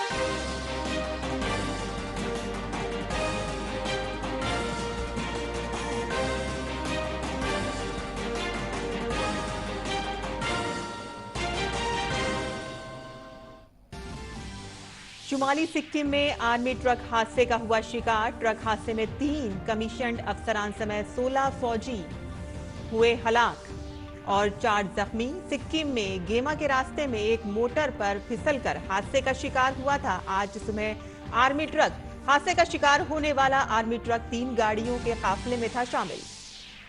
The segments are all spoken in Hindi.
शुमाली सिक्किम में आर्मी ट्रक हादसे का हुआ शिकार। ट्रक हादसे में 3 कमीशन्ड अफसरान समेत 16 फौजी हुए हलाक और 4 जख्मी। सिक्किम में गेमा के रास्ते में एक मोटर पर फिसलकर हादसे का शिकार हुआ था। आज सुबह आर्मी ट्रक हादसे का शिकार होने वाला आर्मी ट्रक 3 गाड़ियों के काफिले में था शामिल।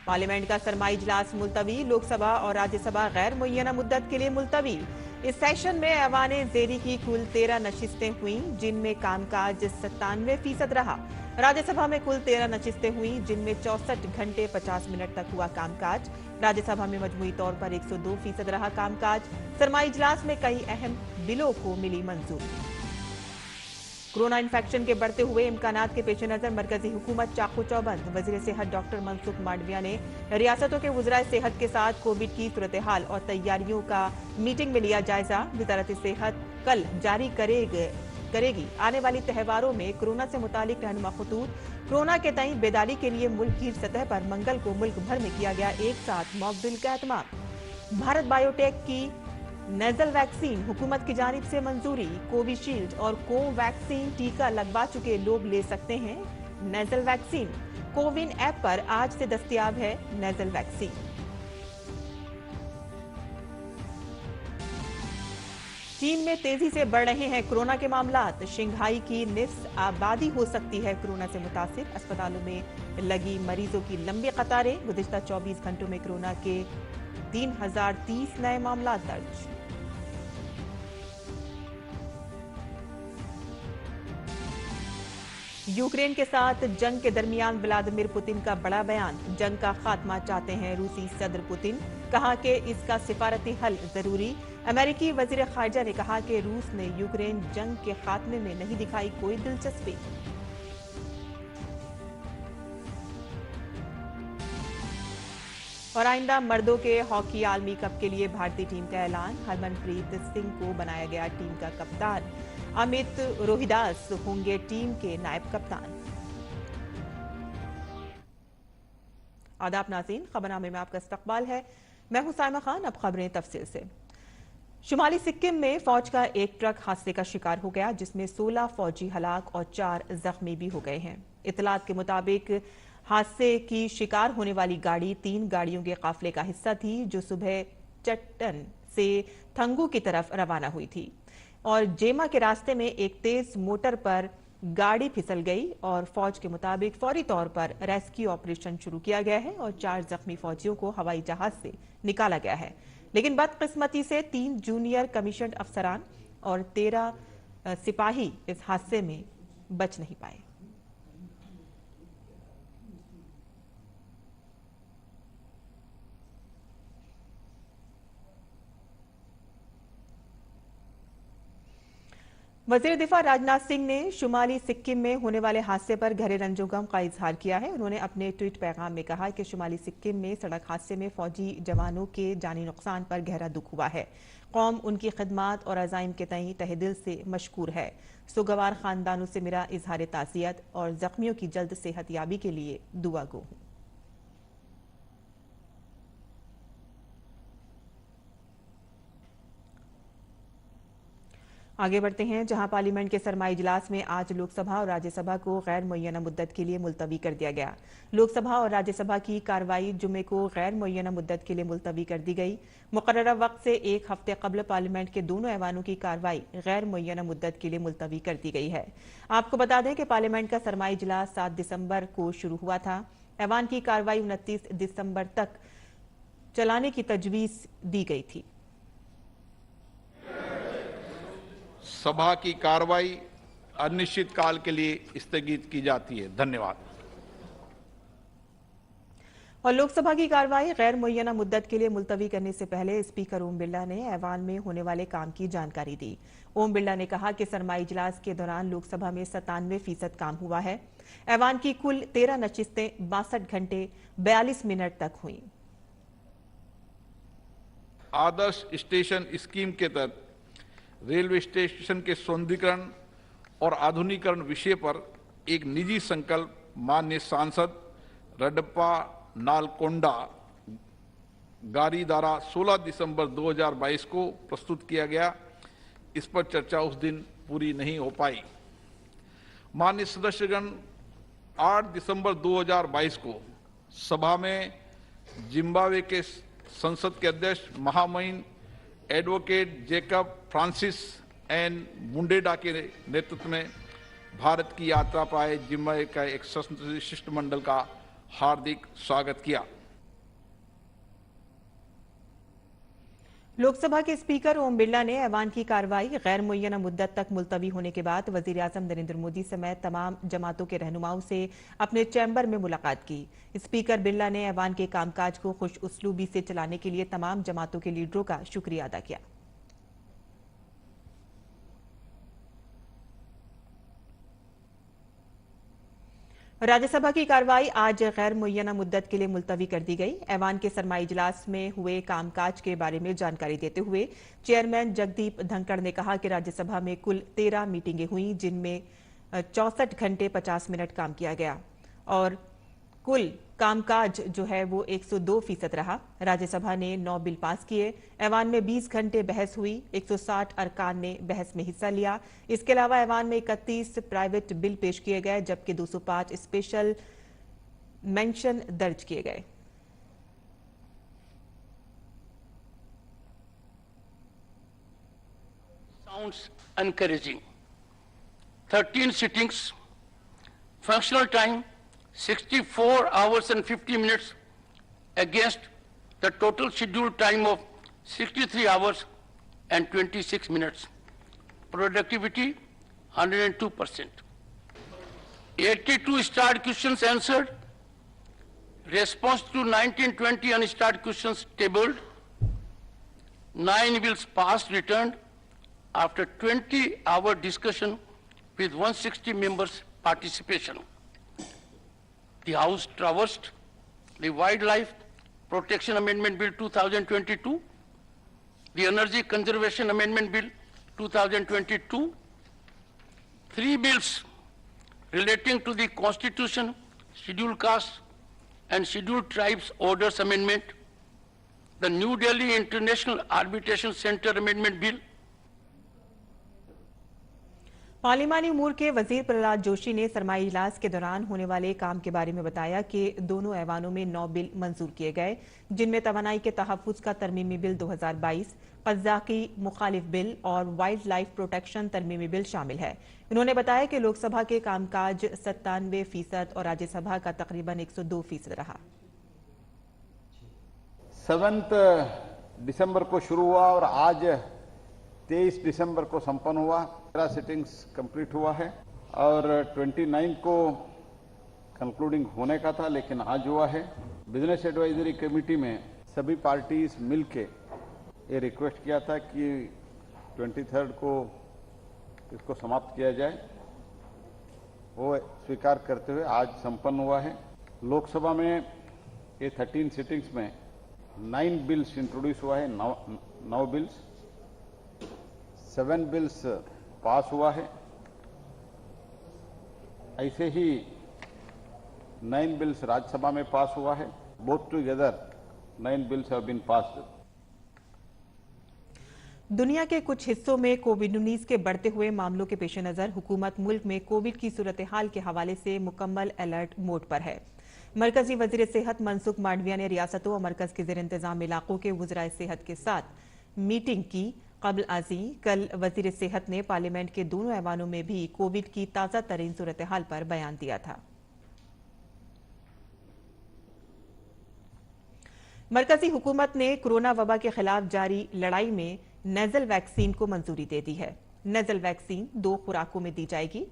पार्लियामेंट का सरमाई इजलास मुलतवी। लोकसभा और राज्यसभा गैर मुय्यना मुद्दत के लिए मुलतवी। इस सेशन में ऐवाने ज़ेरी की कुल 13 नशिस्तें हुईं, जिनमें कामकाज 97% रहा। राज्यसभा में कुल 13 नशिस्तें हुईं, जिनमें 64 घंटे 50 मिनट तक हुआ कामकाज। राज्यसभा में मजमूई तौर पर 102% रहा कामकाज। सरमाई इजलास में कई अहम बिलों को मिली मंजूरी। कोरोना इन्फेक्शन के बढ़ते हुए इम्कानात के पेश नजर मरकजी हुकूमत चाकू चौबंद। वजीर सेहत डॉक्टर मनसुख मांडविया ने रियासतों के वज़राए सेहत के साथ कोविड की सूरत हाल और तैयारियों का मीटिंग में लिया जायजा। वजारत सेहत कल जारी करेगी आने वाली त्योहारों में कोरोना से मुतालिक रहनुमा खतूत। कोरोना के तई बेदारी के लिए मुल्क की सतह पर मंगल को मुल्क भर में किया गया एक साथ मॉक ड्रिल का एहतमाम। भारत बायोटेक की नेजल वैक्सीन हुकूमत की जानिब से मंजूरी। कोविशील्ड और कोवैक्सीन टीका लगवा चुके लोग ले सकते हैं नेजल वैक्सीन। कोविन ऐप पर आज से दस्तयाब है नेजल वैक्सीन। चीन में तेजी से बढ़ रहे हैं कोरोना के मामलात। शंघाई की निस्फ आबादी हो सकती है कोरोना से मुतासिर। अस्पतालों में लगी मरीजों की लंबी कतारें। गुज़िश्ता 24 घंटों में कोरोना के 3030 नए मामला दर्ज। यूक्रेन के साथ जंग के दरमियान व्लादिमीर पुतिन का बड़ा बयान। जंग का खात्मा चाहते हैं रूसी सदर पुतिन। कहा कि इसका सिफारती हल जरूरी। अमेरिकी वजीर खारजा ने कहा कि रूस ने यूक्रेन जंग के खात्मे में नहीं दिखाई कोई दिलचस्पी। और आइंदा मर्दों के हॉकी आलमी कप के लिए भारतीय टीम का ऐलान। हरमनप्रीत सिंह को बनाया गया टीम का कप्तान। अमित रोहिदास होंगे टीम के नायब कप्तान। आदाब नाज़रीन, खबरनामे में आपका इस्तकबाल है। मैं हूं साइमा खान। अब खबरें तफसील से। शुमाली सिक्किम में फौज का एक ट्रक हादसे का शिकार हो गया, जिसमें 16 फौजी हलाक और 4 जख्मी भी हो गए हैं। इतलात के मुताबिक हादसे की शिकार होने वाली गाड़ी 3 गाड़ियों के काफिले का हिस्सा थी, जो सुबह चट्टन से थंगू की तरफ रवाना हुई थी और जेमा के रास्ते में एक तेज मोटर पर गाड़ी फिसल गई और फौज के मुताबिक फौरी तौर पर रेस्क्यू ऑपरेशन शुरू किया गया है और 4 जख्मी फौजियों को हवाई जहाज से निकाला गया है। लेकिन बदकिस्मती से 3 जूनियर कमीशन्ड अफसरान और 13 सिपाही इस हादसे में बच नहीं पाए। वजीर दिफा राजनाथ सिंह ने शुमाली सिक्किम में होने वाले हादसे पर गहरे रंजो गम का इजहार किया है। उन्होंने अपने ट्वीट पैगाम में कहा कि शुमाली सिक्किम में सड़क हादसे में फौजी जवानों के जानी नुकसान पर गहरा दुख हुआ है। कौम उनकी खिदमात और अज़ाइम के तई तहे दिल से मशकूर है। सुगवार खानदानों से मेरा इजहार ताज़ियत और जख्मियों की जल्द सेहत याबी के लिए दुआ गो हूं। आगे बढ़ते हैं, जहां पार्लियामेंट के सरमाई इजलास में आज लोकसभा और राज्यसभा को गैर मुय्यना मुद्दत के लिए मुलतवी कर दिया गया। लोकसभा और राज्यसभा की कार्रवाई जुमे को गैर मुय्यना मुद्दत के लिए मुलतवी कर दी गई। मुकर्ररा वक्त से एक हफ्ते कबल पार्लियामेंट के दोनों ऐवानों की कार्रवाई गैर मुय्यना मुद्दत के लिए मुलतवी कर दी गई है। आपको बता दें कि पार्लियामेंट का सरमाई इजलास 7 दिसंबर को शुरू हुआ था। ऐवान की कार्रवाई 29 दिसंबर तक चलाने की तजवीज दी गई थी। सभा की कार्रवाई अनिश्चित काल के लिए स्थगित की जाती है। धन्यवाद। और लोकसभा की कार्रवाई गैर मुय्यना मुद्दत के लिए मुलतवी करने से पहले स्पीकर ओम बिरला ने ऐवान में होने वाले काम की जानकारी दी। ओम बिरला ने कहा कि सरमाई इजलास के दौरान लोकसभा में 97% काम हुआ है। ऐवान की कुल 13 नशिस्तें 62 घंटे 42 मिनट तक हुई। आदर्श स्टेशन स्कीम के तहत रेलवे स्टेशन के सौंदर्यीकरण और आधुनिकीकरण विषय पर एक निजी संकल्प माननीय सांसद रडप्पा नालकोंडा गारी द्वारा 16 दिसंबर 2022 को प्रस्तुत किया गया। इस पर चर्चा उस दिन पूरी नहीं हो पाई। माननीय सदस्यगण 8 दिसंबर 2022 को सभा में जिम्बाब्वे के संसद के अध्यक्ष महामहिम एडवोकेट जेकब फ्रांसिस एन मुंडेडा के नेतृत्व में भारत की यात्रा पर आए जिम्बाब्वे का एक शिष्टमंडल का हार्दिक स्वागत किया। लोकसभा के स्पीकर ओम बिरला ने ऐवान की कार्रवाई गैर मुअय्यना मुद्दत तक मुलतवी होने के बाद वजीर आजम नरेंद्र मोदी समेत तमाम जमातों के रहनुमाओं से अपने चैम्बर में मुलाकात की। स्पीकर बिरला ने ऐवान के कामकाज को खुश उसलूबी से चलाने के लिए तमाम जमातों के लीडरों का शुक्रिया अदा किया। राज्यसभा की कार्रवाई आज गैर मुअय्यना मुद्दत के लिए मुलतवी कर दी गई। ऐवान के सरमाई इजलास में हुए कामकाज के बारे में जानकारी देते हुए चेयरमैन जगदीप धनखड़ ने कहा कि राज्यसभा में कुल 13 मीटिंगें हुई, जिनमें 64 घंटे 50 मिनट काम किया गया और कुल कामकाज जो है वो 102% रहा। राज्यसभा ने 9 बिल पास किए। ऐवान में 20 घंटे बहस हुई। 160 अरकान ने बहस में हिस्सा लिया। इसके अलावा ऐवान में 31 प्राइवेट बिल पेश किए गए, जबकि 205 स्पेशल मेंशन दर्ज किए गए। Sounds encouraging. 13 sittings, functional time 64 hours and 50 minutes against the total scheduled time of 63 hours and 26 minutes. Productivity 102%. 82 starred questions answered. Response to 1920 unstarred questions tabled. 9 bills passed returned after 20-hour discussion with 160 members' participation. The House traversed the Wildlife Protection Amendment Bill 2022, the Energy Conservation Amendment Bill 2022, 3 bills relating to the Constitution, Scheduled Castes and Scheduled Tribes Orders Amendment, the New Delhi International Arbitration Center Amendment Bill. पार्लिमानी उमूर के वजीर प्रहलाद जोशी ने सरमाई इजलास के दौरान होने वाले काम के बारे में बताया कि दोनों ऐवानों में 9 बिल मंजूर किए गए, जिनमें तवानाई के तहफ्फुज का तरमीमी बिल 2022, कज़ाकी मुखालिफ बिल और वाइल्ड लाइफ प्रोटेक्शन तरमीमी बिल शामिल है। उन्होंने बताया कि लोकसभा के कामकाज 97% और राज्यसभा का तकरीबन 102% रहा। 7 दिसंबर को शुरू हुआ और आज 23 दिसंबर को संपन्न हुआ। 13 सिटिंग्स कंप्लीट हुआ है और 29 को कंक्लूडिंग होने का था, लेकिन आज हुआ है। बिजनेस एडवाइजरी कमेटी में सभी पार्टीज मिलके ये रिक्वेस्ट किया था कि 23 को इसको समाप्त किया जाए, वो स्वीकार करते हुए आज संपन्न हुआ है। लोकसभा में ये 13 सिटिंग्स में 9 बिल्स इंट्रोड्यूस हुआ है, 9 बिल्स, 7 बिल्स पास हुआ है। ऐसे ही 9 बिल्स राज्यसभा में पास हुआ है। Both together 9 bills have been passed. दुनिया के कुछ हिस्सों में कोविड-19 के बढ़ते हुए मामलों के पेश नजर हुकूमत मुल्क में कोविड की सूरत हाल के हवाले से मुकम्मल अलर्ट मोड पर है। मरकजी वजीर सेहत मनसुख मांडविया ने रियासतों और मरकज के ज़ेर इंतजाम इलाकों के वज़राए सेहत के साथ मीटिंग की। कबल आजी कल वजीर सेहत ने पार्लियामेंट के दोनों ऐवानों में भी कोविड की ताज़ा तरीन सूरत हाल पर बयान दिया था। मरकजी हुकूमत ने कोरोना वबा के खिलाफ जारी लड़ाई में नेजल वैक्सीन को मंजूरी दे दी है। नेजल वैक्सीन 2 खुराकों में दी जाएगी।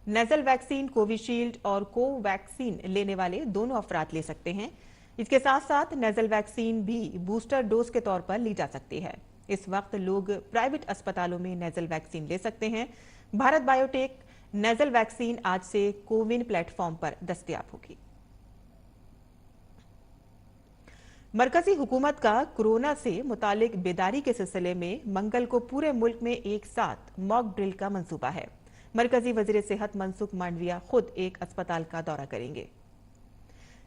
नेजल वैक्सीन कोविशील्ड और कोवैक्सीन लेने वाले दोनों अफराद ले सकते हैं। इसके साथ साथ नेजल वैक्सीन भी बूस्टर डोज के तौर पर ली जा सकती है। इस वक्त लोग प्राइवेट अस्पतालों में नेजल वैक्सीन ले सकते हैं। भारत बायोटेक नेजल वैक्सीन आज से कोविन प्लेटफॉर्म पर दस्तयाब होगी। मरकजी हुकूमत का कोरोना से मुतालिक बेदारी के सिलसिले में मंगल को पूरे मुल्क में एक साथ मॉक ड्रिल का मंसूबा है। मरकजी वजीर सेहत मनसुख मांडविया खुद एक अस्पताल का दौरा करेंगे।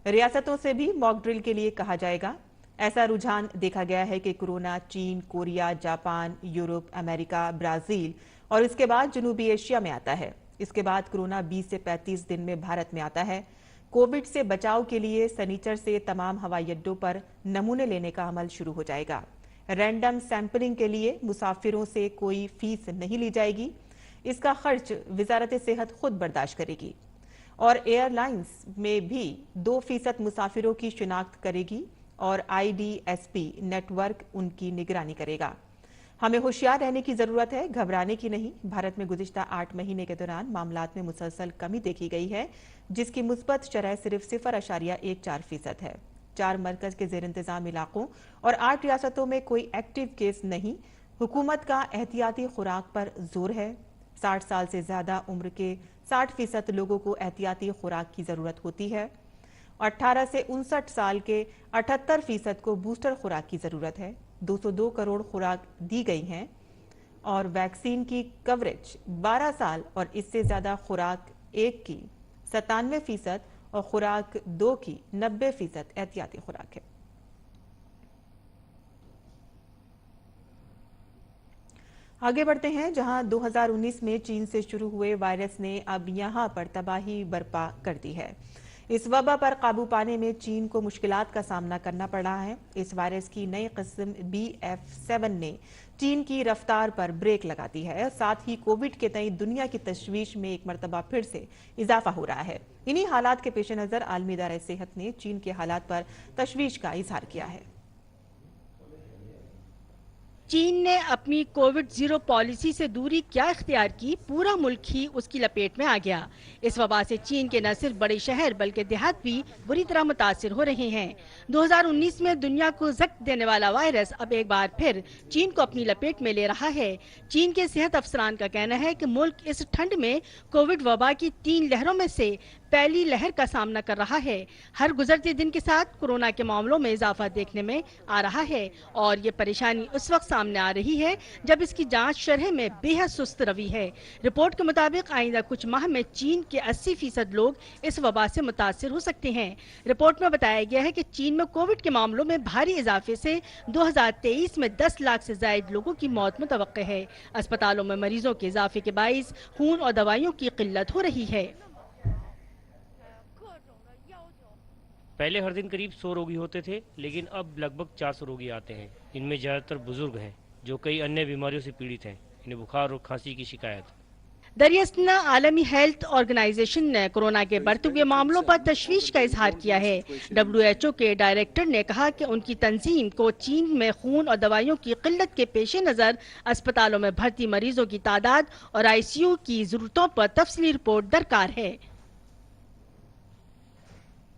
रियासतों से भी मॉक ड्रिल के लिए कहा जाएगा। ऐसा रुझान देखा गया है कि कोरोना चीन, Korea, Japan, Europe, America, Brazil और इसके बाद जनूबी एशिया में आता है। इसके बाद कोरोना 20 से 35 दिन में भारत में आता है। कोविड से बचाव के लिए शनिचर से तमाम हवाई अड्डों पर नमूने लेने का अमल शुरू हो जाएगा। रैंडम सैंपलिंग के लिए मुसाफिरों से कोई फीस नहीं ली जाएगी। इसका खर्च वजारत सेहत खुद बर्दाश्त करेगी और एयरलाइंस में भी 2% मुसाफिरों की शिनाख्त करेगी और IDSP नेटवर्क उनकी निगरानी करेगा। हमें होशियार रहने की जरूरत है, घबराने की नहीं। भारत में गुज़िश्ता 8 महीने के दौरान मामलात में मुसलसल कमी देखी गई है, जिसकी मुस्बत शरह सिर्फ 0.14% है। 4 मरकज के जेर इंतजाम इलाकों और 8 रियासतों में कोई एक्टिव केस नहीं। हुकूमत का एहतियाती खुराक पर जोर है। 60 साल से ज्यादा उम्र के 60% लोगों को एहतियाती खुराक की जरूरत होती है। 18 से 59 साल के 78% को बूस्टर खुराक की जरूरत है। 202 करोड़ खुराक दी गई हैं और वैक्सीन की कवरेज 12 साल और इससे ज्यादा खुराक 1 की 97% और खुराक 2 की 90% एहतियाती खुराक है। आगे बढ़ते हैं, जहां 2019 में चीन से शुरू हुए वायरस ने अब यहां पर तबाही बर्पा कर दी है। इस वबा पर काबू पाने में चीन को मुश्किलात का सामना करना पड़ रहा है। इस वायरस की नई किस्म BF7 ने चीन की रफ्तार पर ब्रेक लगा दी है। साथ ही कोविड के तई दुनिया की तशवीश में एक मरतबा फिर से इजाफा हो रहा है। इन्हीं हालात के पेश नजर आलमी इदारे सेहत ने चीन के हालात पर तशवीश का इजहार किया है। चीन ने अपनी कोविड जीरो पॉलिसी से दूरी क्या इख्तियार की, पूरा मुल्क ही उसकी लपेट में आ गया। इस वबा से चीन के न सिर्फ बड़े शहर बल्कि देहात भी बुरी तरह मुतासिर हो रहे हैं। 2019 में दुनिया को जख्म देने वाला वायरस अब एक बार फिर चीन को अपनी लपेट में ले रहा है। चीन के सेहत अफसरान का कहना है कि मुल्क इस ठंड में कोविड वबा की 3 लहरों में से पहली लहर का सामना कर रहा है। हर गुजरते दिन के साथ कोरोना के मामलों में इजाफा देखने में आ रहा है और ये परेशानी उस वक्त सामने आ रही है जब इसकी जांच शरह में बेहद सुस्त रवि है। रिपोर्ट के मुताबिक आइंदा कुछ माह में चीन के 80% लोग इस वबा से मुतासिर हो सकते हैं। रिपोर्ट में बताया गया है कि चीन में कोविड के मामलों में भारी इजाफे से 2023 में 10 लाख से ज्यादा लोगों की मौत मुतवक्के है। अस्पतालों में मरीजों के इजाफे के बाइस खून और दवाइयों की किल्लत हो रही है। पहले हर दिन करीब 100 रोगी होते थे, लेकिन अब लगभग 400 रोगी आते हैं। इनमें ज्यादातर बुजुर्ग हैं जो कई अन्य बीमारियों से पीड़ित हैं। इन्हें बुखार और खांसी की शिकायत। दरियासना आलमी हेल्थ ऑर्गेनाइजेशन ने कोरोना के बढ़ते हुए मामलों पर तशवीश का इजहार किया है। WHO के डायरेक्टर ने कहा कि उनकी तंजीम को चीन में खून और दवाइयों की किल्लत के पेश नजर अस्पतालों में भर्ती मरीजों की तादाद और ICU की जरूरतों पर तफसीली रिपोर्ट दरकार है।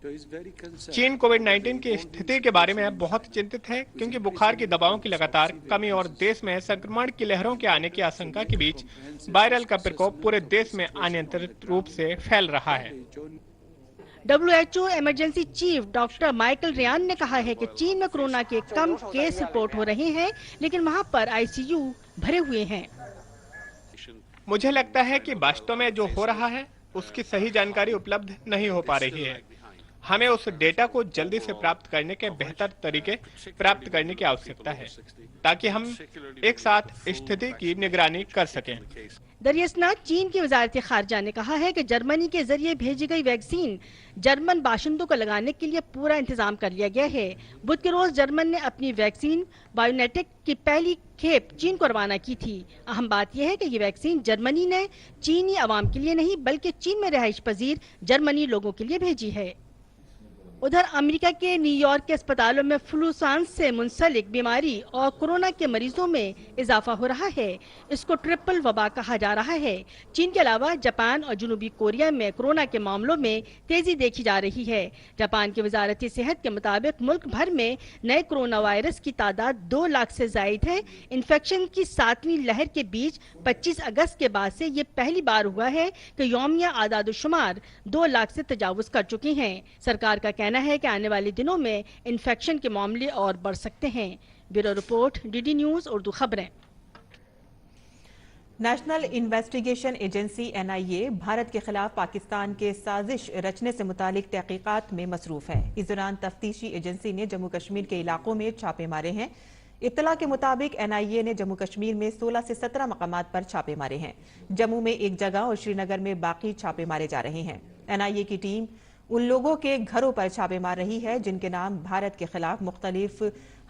चीन कोविड-19 की स्थिति के बारे में अब बहुत चिंतित है, क्योंकि बुखार की दवाओं की लगातार कमी और देश में संक्रमण की लहरों के आने की आशंका के बीच वायरल का प्रकोप पूरे देश में अनियंत्रित रूप से फैल रहा है। WHO emergency chief doctor Michael Ryan ने कहा है कि चीन में कोरोना के कम केस रिपोर्ट हो रहे हैं, लेकिन वहां पर ICU भरे हुए हैं। मुझे लगता है कि वास्तव में जो हो रहा है उसकी सही जानकारी उपलब्ध नहीं हो पा रही है। हमें उस डेटा को जल्दी से प्राप्त करने के बेहतर तरीके प्राप्त करने की आवश्यकता है, ताकि हम एक साथ स्थिति की निगरानी कर सकें। दरियासना चीन की वजारत खारजा ने कहा है कि जर्मनी के जरिए भेजी गई वैक्सीन जर्मन बाशिंदों को लगाने के लिए पूरा इंतजाम कर लिया गया है। बुध के रोज जर्मन ने अपनी वैक्सीन बायोनेटेक की पहली खेप चीन को रवाना की थी। अहम बात यह है कि ये वैक्सीन जर्मनी ने चीनी आवाम के लिए नहीं बल्कि चीन में रिहाइश पजीर जर्मनी लोगों के लिए भेजी है। उधर अमेरिका के न्यूयॉर्क के अस्पतालों में फ्लूसांस से मुंसलिक बीमारी और कोरोना के मरीजों में इजाफा हो रहा है। इसको ट्रिपल वबा कहा जा रहा है। चीन के अलावा जापान और जनूबी कोरिया में कोरोना के मामलों में तेजी देखी जा रही है। जापान की वजारत सेहत के मुताबिक मुल्क भर में नए कोरोना वायरस की तादाद 2 लाख से जायद है। इन्फेक्शन की 7वीं लहर के बीच 25 अगस्त के बाद से ये पहली बार हुआ है कि यौमिया आदादुशुमार 2 लाख से तजावुज कर चुके हैं। सरकार का कहना है कि आने वाले दिनों में इन्फेक्शन के मामले और बढ़ सकते हैं। Bureau report, DD news Urdu खबरें। National investigation agency NIA Bharat के खिलाफ पाकिस्तान के साजिश रचने से मुतालिक तहकीकात में मसरूफ है। इस दौरान तफ्तीशी एजेंसी ने जम्मू कश्मीर के इलाकों में छापे मारे हैं। इत्तला के मुताबिक NIA ने जम्मू कश्मीर में 16 से 17 मकामात पर छापे मारे हैं। जम्मू में एक जगह और श्रीनगर में बाकी छापे मारे जा रहे हैं। NIA की टीम उन लोगों के घरों पर छापे मार रही है जिनके नाम भारत के खिलाफ मुख्तलिफ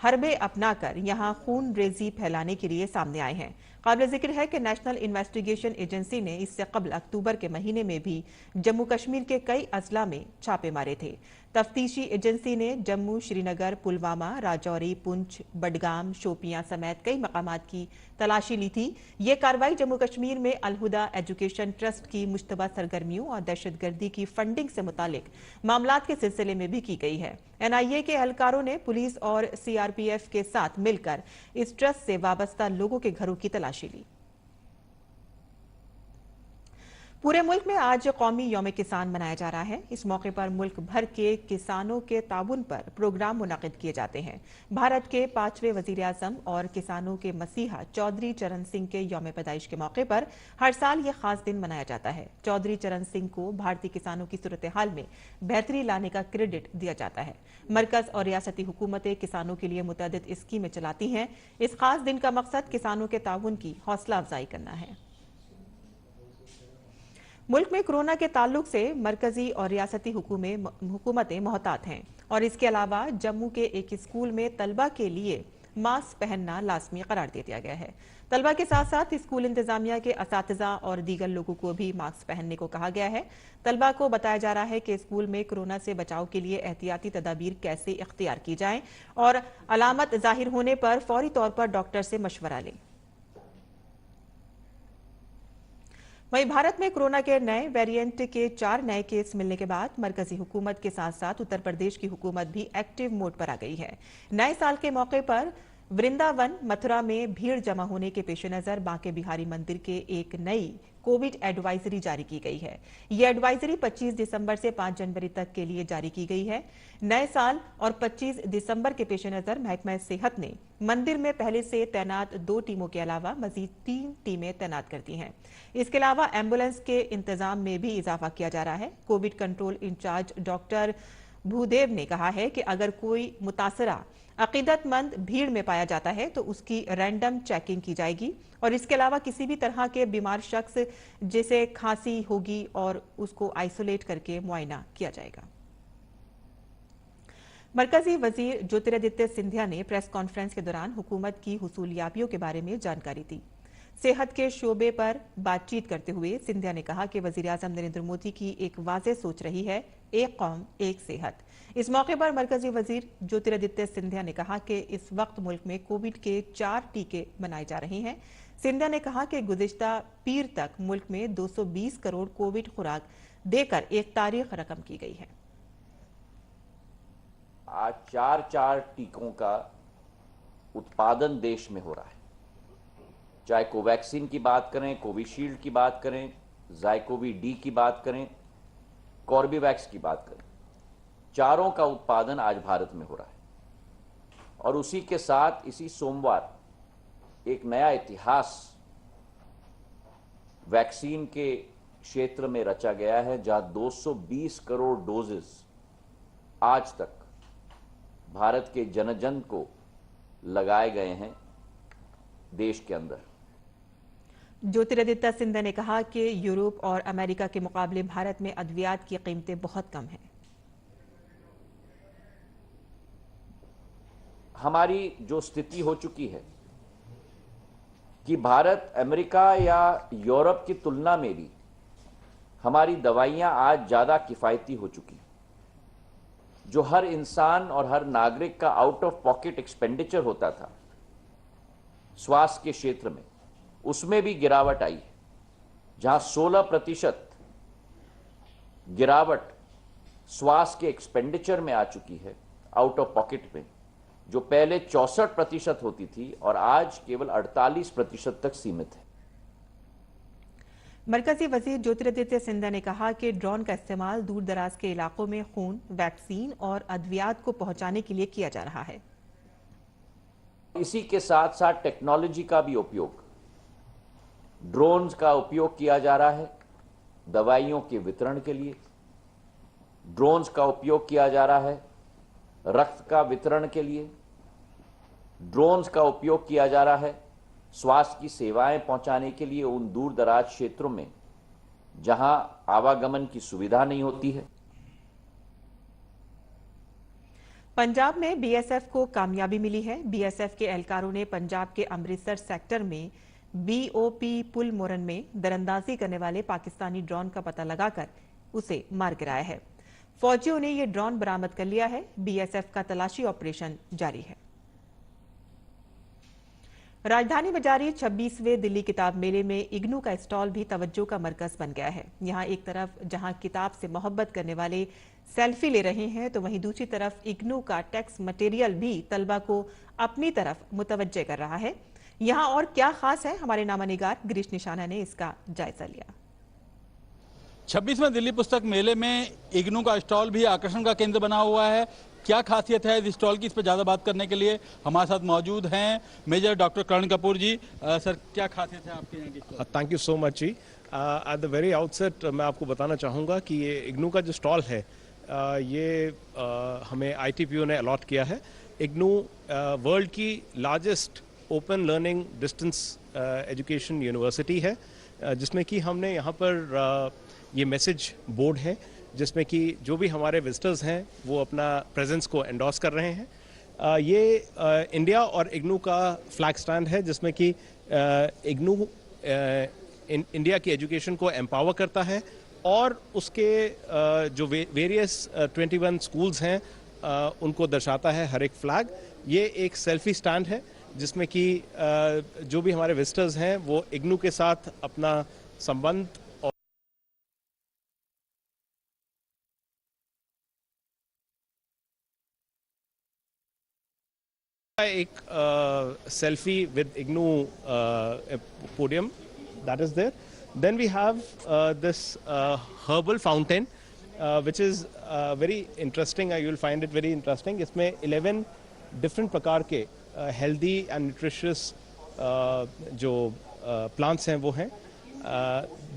हरबे अपनाकर यहां खून रेजी फैलाने के लिए सामने आए हैं। काबिल जिक्र है कि नेशनल इन्वेस्टिगेशन एजेंसी ने इससे कबल अक्टूबर के महीने में भी जम्मू कश्मीर के कई अजला में छापे मारे थे। तफ्तीशी एजेंसी ने जम्मू, श्रीनगर, पुलवामा, राजौरी, पुंछ, बडगाम, शोपियां समेत कई मकामात की तलाशी ली थी। ये कार्रवाई जम्मू कश्मीर में अलहुदा एजुकेशन ट्रस्ट की मुश्तबा सरगर्मियों और दहशतगर्दी की फंडिंग से मुतालिक मामलात के सिलसिले में भी की गई है। NIA के एहलकारों ने पुलिस और CRPF के साथ मिलकर इस ट्रस्ट से वाबस्ता लोगों के घरों की तलाशी ली। पूरे मुल्क में आज कौमी यौम किसान मनाया जा रहा है। इस मौके पर मुल्क भर के किसानों के ताउन पर प्रोग्राम मुनक़िद किए जाते हैं। भारत के 5वें वज़ीर आज़म और किसानों के मसीहा चौधरी चरण सिंह के यौम पैदाइश के मौके पर हर साल ये खास दिन मनाया जाता है। चौधरी चरण सिंह को भारतीय किसानों की सूरत हाल में बेहतरी लाने का क्रेडिट दिया जाता है। मरकज और रियासती हुकूमतें किसानों के लिए मुतअद्दिद स्कीमें चलाती हैं। इस खास दिन का मकसद किसानों के ताउन की हौसला अफजाई करना है। मुल्क में कोरोना के ताल्लुक से मरकजी और रियासती हुकूमतें मोहतात हैं और इसके अलावा जम्मू के एक स्कूल में तलबा के लिए मास्क पहनना लाजमी करार दे दिया गया है। तलबा के साथ साथ स्कूल इंतजामिया के असातिज़ा और दीगर लोगों को भी मास्क पहनने को कहा गया है। तलबा को बताया जा रहा है कि स्कूल में कोरोना से बचाव के लिए एहतियाती तदाबीर कैसे इख्तियार की जाएं और अलामत जाहिर होने पर फौरी तौर पर डॉक्टर से मशवरा लें। वहीं भारत में कोरोना के नए वेरिएंट के 4 नए केस मिलने के बाद मरकजी हुकूमत के साथ साथ उत्तर प्रदेश की हुकूमत भी एक्टिव मोड पर आ गई है। नए साल के मौके पर वृंदावन, मथुरा में भीड़ जमा होने के पेश नजर बांके बिहारी मंदिर के एक नई कोविड एडवाइजरी जारी की गई है। यह एडवाइजरी 25 दिसंबर से 5 जनवरी तक के लिए जारी की गई है। नए साल और 25 दिसंबर के पेश नजर महकमा सेहत ने मंदिर में पहले से तैनात 2 टीमों के अलावा मजीद 3 टीमें तैनात कर दी हैं। इसके अलावा एम्बुलेंस के इंतजाम में भी इजाफा किया जा रहा है। Covid control incharge doctor Bhudev ने कहा है कि अगर कोई मुतासरा अकीदतमंद भीड़ में पाया जाता है तो उसकी रैंडम चेकिंग की जाएगी और इसके अलावा किसी भी तरह के बीमार शख्स जिसे खांसी होगी और उसको आइसोलेट करके मुआयना किया जाएगा। मरकजी वजीर ज्योतिरादित्य सिंधिया ने प्रेस कॉन्फ्रेंस के दौरान हुकूमत की हुसूलियाबियों के बारे में जानकारी दी। सेहत के शोबे पर बातचीत करते हुए सिंधिया ने कहा कि वजीर आज़म नरेंद्र मोदी की एक वाज़ेह सोच रही है, एक कौम एक सेहत। इस मौके पर मरकजी वजीर ज्योतिरादित्य सिंधिया ने कहा कि इस वक्त मुल्क में कोविड के 4 टीके बनाए जा रहे हैं। सिंधिया ने कहा कि गुज़िश्ता पीर तक मुल्क में 220 करोड़ कोविड खुराक देकर एक तारीख रकम की गई है। आज 4 टीकों का उत्पादन देश में हो रहा है। चाहे कोवैक्सीन की बात करें, कोविशील्ड की बात करें, ज़ायकोवी-डी की बात करें, कॉर्बेवैक्स की बात करें, चारों का उत्पादन आज भारत में हो रहा है। और उसी के साथ इसी सोमवार एक नया इतिहास वैक्सीन के क्षेत्र में रचा गया है, जहां 220 करोड़ डोजेस आज तक भारत के जन को लगाए गए हैं देश के अंदर। ज्योतिरादित्य सिंधिया ने कहा कि यूरोप और अमेरिका के मुकाबले भारत में अद्वियात की कीमतें बहुत कम हैं। हमारी जो स्थिति हो चुकी है कि भारत अमेरिका या यूरोप की तुलना में भी हमारी दवाइयां आज ज्यादा किफायती हो चुकी। जो हर इंसान और हर नागरिक का आउट ऑफ पॉकेट एक्सपेंडिचर होता था स्वास्थ्य के क्षेत्र में, उसमें भी गिरावट आई है, जहां 16% गिरावट स्वास्थ्य के एक्सपेंडिचर में आ चुकी है आउट ऑफ पॉकेट में, जो पहले 64% होती थी और आज केवल 48% तक सीमित है। मरकजी वजीर ज्योतिरादित्य सिंधिया ने कहा कि ड्रोन का इस्तेमाल दूर दराज के इलाकों में खून, वैक्सीन और अद्वियात को पहुंचाने के लिए किया जा रहा है। इसी के साथ साथ टेक्नोलॉजी का भी उपयोग ड्रोन्स का उपयोग किया जा रहा है दवाइयों के वितरण के लिए, ड्रोन्स का उपयोग किया जा रहा है रक्त का वितरण के लिए, ड्रोन्स का उपयोग किया जा रहा है स्वास्थ्य की सेवाएं पहुंचाने के लिए उन दूर दराज क्षेत्रों में जहां आवागमन की सुविधा नहीं होती है। पंजाब में बीएसएफ को कामयाबी मिली है। बीएसएफ के एहलकारों ने पंजाब के अमृतसर सेक्टर में बीओपी पुल मोरन में दरअंदाजी करने वाले पाकिस्तानी ड्रोन का पता लगाकर उसे मार गिराया है। फौजियों ने यह ड्रोन बरामद कर लिया है। बीएसएफ का तलाशी ऑपरेशन जारी है। राजधानी में जारी 26वें दिल्ली किताब मेले में इग्नू का स्टॉल भी तवज्जो का मरकज बन गया है। यहां एक तरफ जहां किताब से मोहब्बत करने वाले सेल्फी ले रहे हैं, तो वहीं दूसरी तरफ इग्नू का टेक्स्ट मटेरियल भी तलबा को अपनी तरफ मुतवज्जे कर रहा है। यहां और क्या खास है, हमारे नामानिगार गिरीश निशाना ने इसका जायजा लिया। 26वें दिल्ली पुस्तक मेले में इग्नू का स्टॉल भी आकर्षण का केंद्र बना हुआ है। क्या खासियत है इस स्टॉल की, इस पर ज्यादा बात करने के लिए हमारे साथ मौजूद हैं major doctor Karan Kapoor ji. Sir, क्या खासियत है आपके यहाँ की? Thank you so much ji. At the very outset मैं आपको बताना चाहूँगा कि ये इग्नू का जो स्टॉल है ये हमें ITPO ने अलॉट किया है। इग्नू वर्ल्ड की largest open learning distance education university है, जिसमें कि हमने यहाँ पर ये मैसेज बोर्ड है जिसमें कि जो भी हमारे विजिटर्स हैं वो अपना प्रेजेंस को एंडोर्स कर रहे हैं। ये इंडिया और इग्नू का फ्लैग स्टैंड है जिसमें कि इग्नू इंडिया की एजुकेशन को एम्पावर करता है और उसके जो वेरियस 21 स्कूल्स हैं उनको दर्शाता है हर एक फ्लैग। ये एक सेल्फी स्टैंड है जिसमें कि जो भी हमारे विजिटर्स हैं वो इग्नू के साथ अपना संबंध एक selfie with IGNOU podium that is there. Then we have this herbal fountain which is very interesting. You will find it very interesting. इसमें 11 different प्रकार के healthy and nutritious जो plants हैं वो हैं।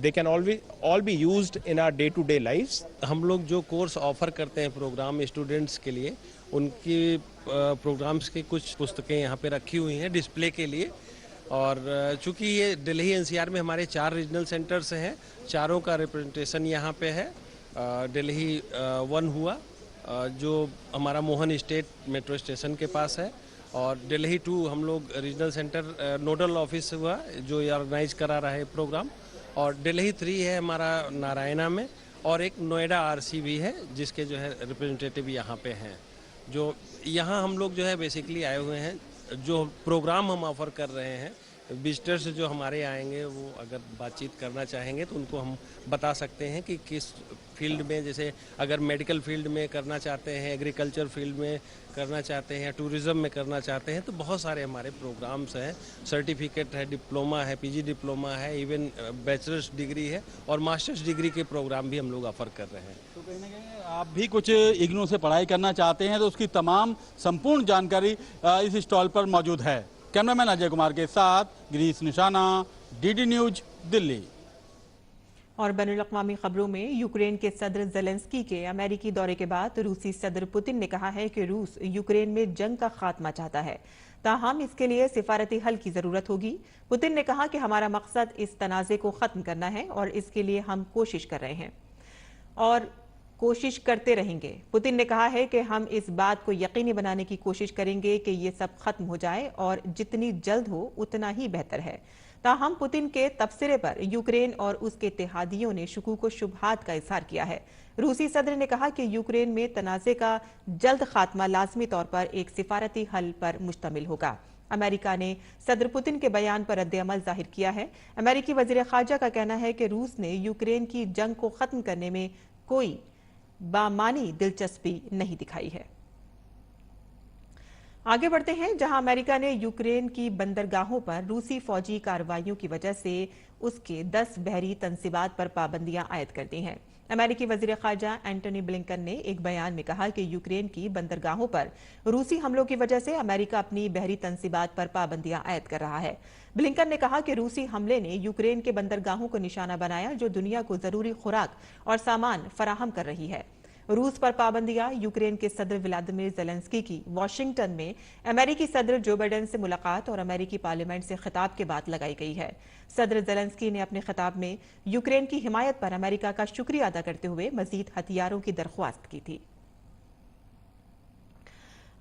They can all be used in our day-to-day lives. हम लोग जो कोर्स ऑफर करते हैं प्रोग्राम स्टूडेंट्स के लिए, उनकी प्रोग्राम्स की कुछ पुस्तकें यहाँ पे रखी हुई हैं डिस्प्ले के लिए। और चूंकि ये दिल्ली NCR में हमारे 4 रीजनल सेंटर्स हैं, चारों का रिप्रेजेंटेशन यहाँ पे है। दिल्ली 1 हुआ जो हमारा मोहन स्टेट मेट्रो स्टेशन के पास है, और दिल्ली 2 हम लोग रीजनल सेंटर नोडल ऑफिस हुआ जो ऑर्गेनाइज करा रहा है प्रोग्राम, और दिल्ली 3 है हमारा नारायणा में, और एक नोएडा RC भी है जिसके जो है रिप्रेजेंटेटिव यहाँ पे हैं। जो यहाँ हम लोग जो है बेसिकली आए हुए हैं, जो प्रोग्राम हम ऑफर कर रहे हैं विजिटर्स जो हमारे आएंगे वो अगर बातचीत करना चाहेंगे तो उनको हम बता सकते हैं कि किस फील्ड में, जैसे अगर मेडिकल फील्ड में करना चाहते हैं, एग्रीकल्चर फील्ड में करना चाहते हैं, टूरिज्म में करना चाहते हैं, तो बहुत सारे हमारे प्रोग्राम्स हैं। सर्टिफिकेट है, डिप्लोमा है, PG डिप्लोमा है, इवन बैचलर्स डिग्री है, और मास्टर्स डिग्री के प्रोग्राम भी हम लोग ऑफर कर रहे हैं। तो कहीं ना कहीं आप भी कुछ इग्नू से पढ़ाई करना चाहते हैं तो उसकी तमाम संपूर्ण जानकारी इस स्टॉल पर मौजूद है। कैमरामैन अजय कुमार के साथ गिरीश निशाना, DD न्यूज, दिल्ली। और बैनुल-अक़वामी खबरों में यूक्रेन के सदर ज़ेलेंस्की के अमेरिकी दौरे के बाद रूसी सदर पुतिन ने कहा है कि रूस यूक्रेन में जंग का खात्मा चाहता है, ताहम इसके लिए सिफारती हल की जरूरत होगी। पुतिन ने कहा कि हमारा मकसद इस तनाज़े को खत्म करना है और इसके लिए हम कोशिश कर रहे हैं और कोशिश करते रहेंगे। पुतिन ने कहा है कि हम इस बात को यकीनी बनाने की कोशिश करेंगे कि ये सब खत्म हो जाए और जितनी जल्द हो उतना ही बेहतर है। ताहम पुतिन के तबसरे पर यूक्रेन और उसके इत्तेहादियों ने शकूक व शुबहात का इजहार किया है। रूसी सदर ने कहा कि यूक्रेन में तनाज़े का जल्द खात्मा लाजमी तौर पर एक सिफारती हल पर मुश्तमिल होगा। अमेरिका ने सदर पुतिन के बयान पर रद्द-ए-अमल जाहिर किया है। अमेरिकी वज़ीर ख़ारजा का कहना है कि रूस ने यूक्रेन की जंग को खत्म करने में कोई बामानी दिलचस्पी नहीं दिखाई है। आगे बढ़ते हैं, जहां अमेरिका ने यूक्रेन की बंदरगाहों पर रूसी फौजी कार्रवाइयों की वजह से उसके 10 बहरी तनसीबात पर पाबंदियां आयद कर दी हैं। अमेरिकी वजीर खारजा एंटनी ब्लिंकन ने एक बयान में कहा कि यूक्रेन की बंदरगाहों पर रूसी हमलों की वजह से अमेरिका अपनी बहरी तनसीबात पर पाबंदियां आयद कर रहा है। ब्लिंकन ने कहा कि रूसी हमले ने यूक्रेन के बंदरगाहों को निशाना बनाया, जो दुनिया को जरूरी खुराक और सामान फराहम कर रही है। रूस पर पाबंदियां यूक्रेन के सदर व्लादिमीर ज़ेलेंस्की की वॉशिंगटन में अमेरिकी सदर जो बाइडेन से मुलाकात और अमेरिकी पार्लियामेंट से खिताब के बाद लगाई गई है। सदर ज़ेलेंस्की ने अपने खिताब में यूक्रेन की हिमायत पर अमेरिका का शुक्रिया अदा करते हुए मजीद हथियारों की दरख्वास्त की थी।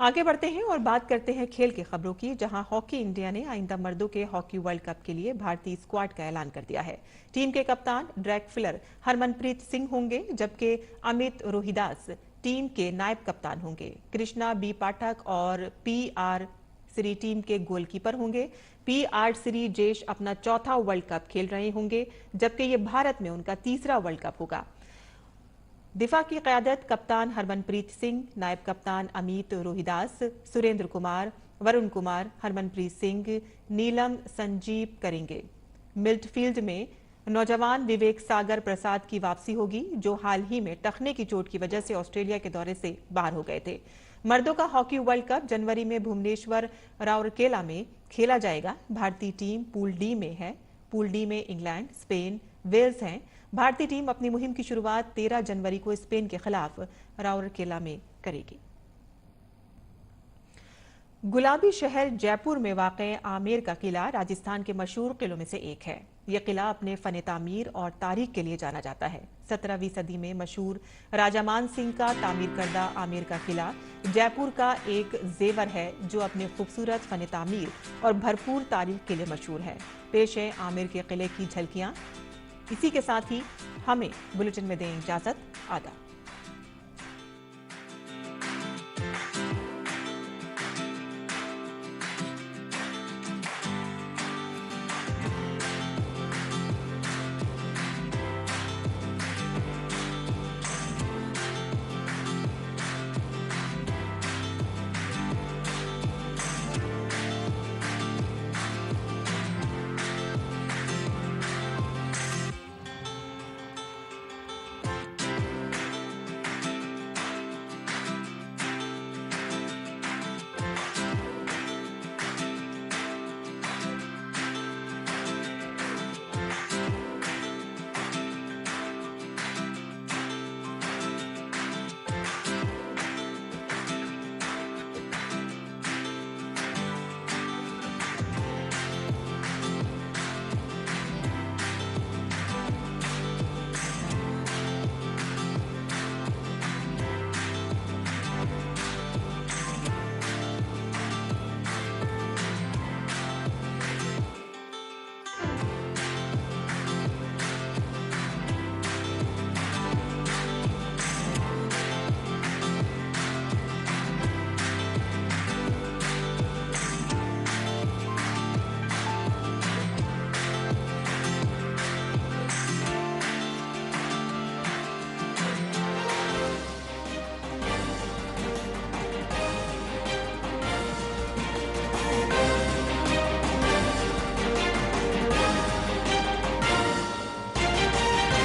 आगे बढ़ते हैं और बात करते हैं खेल की खबरों की, जहां हॉकी इंडिया ने आइंदा मर्दों के हॉकी वर्ल्ड कप के लिए भारतीय स्क्वाड का ऐलान कर दिया है। टीम के कप्तान ड्रैग फिलर हरमनप्रीत सिंह होंगे, जबकि अमित रोहिदास टीम के नायब कप्तान होंगे। कृष्णा बी पाठक और पी.आर. श्री टीम के गोलकीपर होंगे। पी.आर. श्री जेश अपना चौथा वर्ल्ड कप खेल रहे होंगे, जबकि ये भारत में उनका तीसरा वर्ल्ड कप होगा। दिफा की क़यादत कप्तान हरमनप्रीत सिंह, नायब कप्तान अमित रोहिदास, सुरेंद्र कुमार, वरुण कुमार, हरमनप्रीत सिंह, नीलम संजीव करेंगे। मिडफील्ड में नौजवान विवेक सागर प्रसाद की वापसी होगी, जो हाल ही में टखने की चोट की वजह से ऑस्ट्रेलिया के दौरे से बाहर हो गए थे। मर्दों का हॉकी वर्ल्ड कप जनवरी में भुवनेश्वर राउरकेला में खेला जाएगा। भारतीय टीम पूल डी में है। पूल डी में इंग्लैंड, स्पेन, वेल्स हैं। भारतीय टीम अपनी मुहिम की शुरुआत 13 जनवरी को स्पेन के खिलाफ राउरकेला में करेगी। गुलाबी शहर जयपुर में वाक़े आमेर का किला राजस्थान के मशहूर किलों में से एक है। यह किला अपने फन तामीर और तारीख के लिए जाना जाता है। 17वीं सदी में मशहूर राजा मान सिंह का तामीर करदा आमेर का किला जयपुर का एक जेवर है, जो अपने खूबसूरत फन तामीर और भरपूर तारीख के लिए मशहूर है। पेश है आमेर के किले की झलकियां। इसी के साथ ही हमें बुलेटिन में दें इजाजत। आदाब।